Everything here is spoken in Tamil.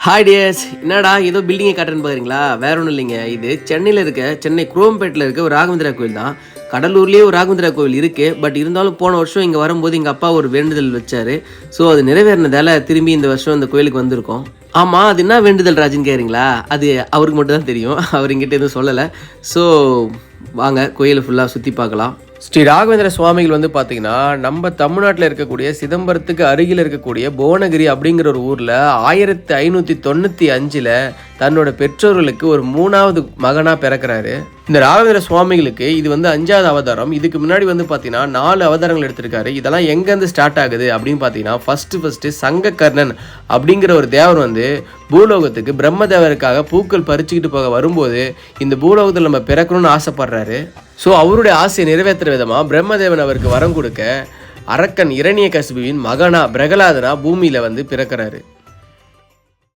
ஹாய் டியர்ஸ், என்னடா ஏதோ பில்டிங்கை காட்டுறேன்னு பார்க்குறீங்களா? வேற ஒன்றும் இல்லைங்க. இது சென்னையில் இருக்க சென்னை குரோம்பேட்டில் இருக்க ஒரு ராகவேந்திரா கோயில் தான். கடலூர்லேயே ஒரு ராகவேந்திரா கோயில் இருக்குது. பட் இருந்தாலும் போன வருஷம் இங்கே வரும்போது எங்கள் அப்பா ஒரு வேண்டுதல் வச்சார். ஸோ அது நிறைவேறினதால திரும்பி இந்த வருஷம் இந்த கோயிலுக்கு வந்திருக்கோம். ஆமாம், அது என்ன வேண்டுதல் ராஜுன்னு கேட்குறீங்களா? அது அவருக்கு மட்டும் தான் தெரியும். அவர் எங்கிட்ட எதுவும் சொல்லலை. ஸோ வாங்க கோயிலை ஃபுல்லாக சுற்றி பார்க்கலாம். ஸ்ரீ ராகவேந்திர சுவாமிகள் வந்து பார்த்தீங்கன்னா நம்ம தமிழ்நாட்டில் இருக்கக்கூடிய சிதம்பரத்துக்கு அருகில் இருக்கக்கூடிய புவனகிரி அப்படிங்கிற ஒரு ஊரில் 1595 தன்னோட பெற்றோர்களுக்கு ஒரு 3வது மகனாக பிறக்கிறாரு. இந்த ராகவேந்திர சுவாமிகளுக்கு இது வந்து 5வது அவதாரம். இதுக்கு முன்னாடி வந்து பார்த்தீங்கன்னா 4 அவதாரங்கள் எடுத்திருக்காரு. இதெல்லாம் எங்கேருந்து ஸ்டார்ட் ஆகுது அப்படின்னு பார்த்தீங்கன்னா ஃபஸ்ட்டு சங்ககர்ணன் அப்படிங்கிற ஒரு தேவர் வந்து பூலோகத்துக்கு பிரம்மதேவருக்காக பூக்கள் பறிச்சுக்கிட்டு போக வரும்போது இந்த பூலோகத்தில் நம்ம பிறக்கணும்னு ஆசைப்படுறாரு. ஸோ அவருடைய ஆசையை நிறைவேற்றுற விதமாக பிரம்மதேவன் அவருக்கு வரம் கொடுக்க அரக்கன் இரணியகசிபுவின் மகனா பிரகலாதனா பூமியில் வந்து பிறக்கிறாரு.